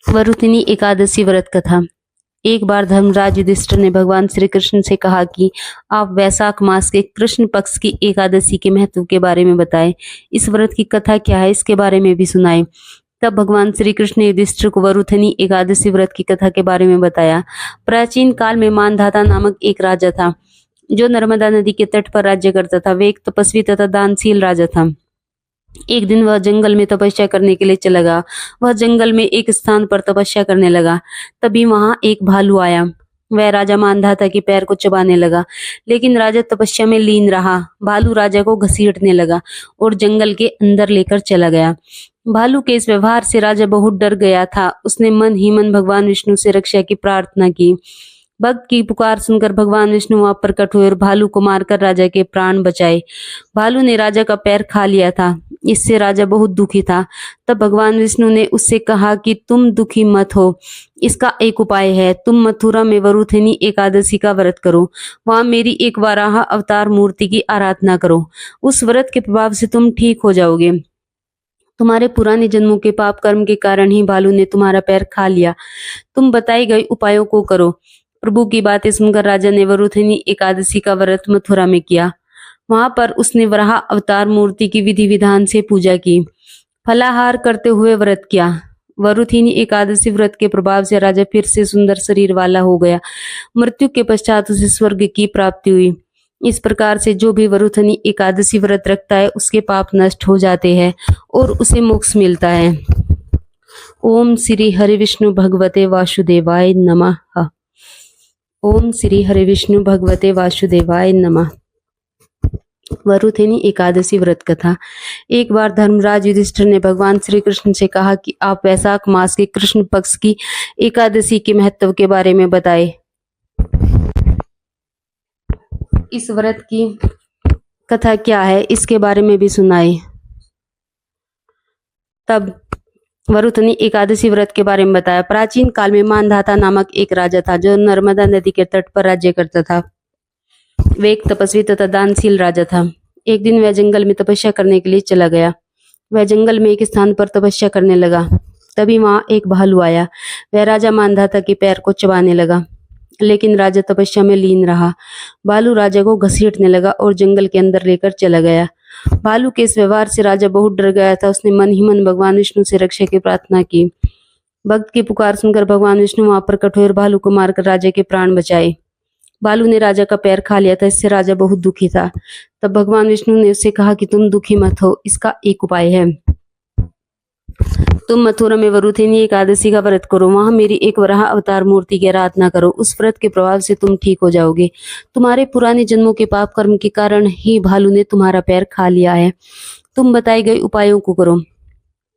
वरुथिनी एकादशी व्रत कथा। एक बार धर्मराज युधिष्ठिर ने भगवान श्री कृष्ण से कहा कि आप वैशाख मास के कृष्ण पक्ष की एकादशी के महत्व के बारे में बताएं। इस व्रत की कथा क्या है, इसके बारे में भी सुनाएं। तब भगवान श्री कृष्ण ने युधिष्ठिर को वरुथिनी एकादशी व्रत की कथा के बारे में बताया। प्राचीन काल में मानधाता नामक एक राजा था जो नर्मदा नदी के तट पर राज्य करता था। वह एक तपस्वी तथा दानशील राजा था। एक दिन वह जंगल में तपस्या करने के लिए चला गया। वह जंगल में एक स्थान पर तपस्या करने लगा। तभी वहां एक भालू आया। वह राजा मानधाता के पैर को चबाने लगा, लेकिन राजा तपस्या में लीन रहा। भालू राजा को घसीटने लगा और जंगल के अंदर लेकर चला गया। भालू के इस व्यवहार से राजा बहुत डर गया था। उसने मन ही मन भगवान विष्णु से रक्षा की प्रार्थना की। भक्त की पुकार सुनकर भगवान विष्णु वहां प्रकट हुए और भालू को मारकर राजा के प्राण बचाए। भालू ने राजा का पैर खा लिया था। इससे राजा बहुत दुखी था। तब भगवान विष्णु ने उससे कहा कि तुम दुखी मत हो, इसका एक उपाय है। तुम मथुरा में वरुथिनी एकादशी का व्रत करो। वहां मेरी एक वराह अवतार मूर्ति की आराधना करो। उस व्रत के प्रभाव से तुम ठीक हो जाओगे। तुम्हारे पुराने जन्मों के पाप कर्म के कारण ही भालू ने तुम्हारा पैर खा लिया। तुम बताए गए उपायों को करो। प्रभु की बातें सुनकर राजा ने वरुथिनी एकादशी का व्रत मथुरा में किया। वहां पर उसने वराह अवतार मूर्ति की विधि विधान से पूजा की, फलाहार करते हुए व्रत किया। वरुथिनी एकादशी व्रत के प्रभाव से राजा फिर से सुंदर शरीर वाला हो गया। मृत्यु के पश्चात उसे स्वर्ग की प्राप्ति हुई। इस प्रकार से जो भी वरुथिनी एकादशी व्रत रखता है उसके पाप नष्ट हो जाते हैं और उसे मोक्ष मिलता है। ओम श्री हरि विष्णु भगवते वासुदेवाय नमः। ओम श्री हरि विष्णु भगवते वासुदेवाय नमः। वरुथिनी एकादशी व्रत कथा। एक बार धर्मराज युधिष्ठिर ने भगवान श्री कृष्ण से कहा कि आप वैशाख मास के कृष्ण पक्ष की एकादशी के महत्व के बारे में बताएं। इस व्रत की कथा क्या है, इसके बारे में भी सुनाए। तब वरुथिनी एकादशी व्रत के बारे में बताया। प्राचीन काल में मानधाता नामक एक राजा था जो नर्मदा नदी के तट पर राज्य करता था। वह एक तपस्वी तथा दानशील राजा था। एक दिन वह जंगल में तपस्या करने के लिए चला गया। वह जंगल में एक स्थान पर तपस्या करने लगा। तभी वहां एक भालू आया। वह राजा मानधाता के पैर को चबाने लगा, लेकिन राजा तपस्या में लीन रहा। भालू राजा को घसीटने लगा और जंगल के अंदर लेकर चला गया। भालू के इस व्यवहार से राजा बहुत डर गया था। उसने मन ही मन भगवान विष्णु से रक्षा की प्रार्थना की। भक्त की पुकार सुनकर भगवान विष्णु वहां प्रकट हुए और भालू को मारकर राजा के प्राण बचाए। भालू ने राजा का पैर खा लिया था। इससे राजा बहुत दुखी था। तब भगवान विष्णु ने उससे कहा कि तुम दुखी मत हो, इसका एक उपाय है। तुम मथुरा में वरुथिनी एकादशी का व्रत करो। वहां मेरी एक वराह अवतार मूर्ति की आराधना करो। उस व्रत के प्रभाव से तुम ठीक हो जाओगे। तुम्हारे पुराने जन्मों के पाप कर्म के कारण ही भालू ने तुम्हारा पैर खा लिया है। तुम बताए गए उपायों को करो।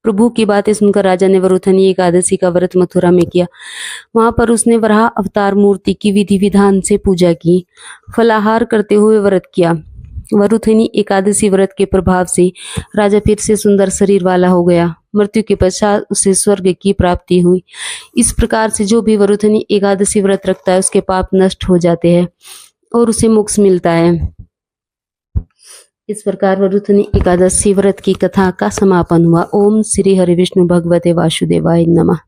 प्रभु की बातें सुनकर राजा ने वरुथिनी एकादशी का व्रत मथुरा में किया। वहां पर उसने वराह अवतार मूर्ति की विधि विधान से पूजा की, फलाहार करते हुए व्रत किया। वरुथिनी एकादशी व्रत के प्रभाव से राजा फिर से सुंदर शरीर वाला हो गया। मृत्यु के पश्चात उसे स्वर्ग की प्राप्ति हुई। इस प्रकार से जो भी वरुथिनी एकादशी व्रत रखता है उसके पाप नष्ट हो जाते हैं और उसे मोक्ष मिलता है। इस प्रकार वरुथिनी एकादशी व्रत की कथा का समापन हुआ। ओम श्री हरि विष्णु भगवते वासुदेवाय नमः।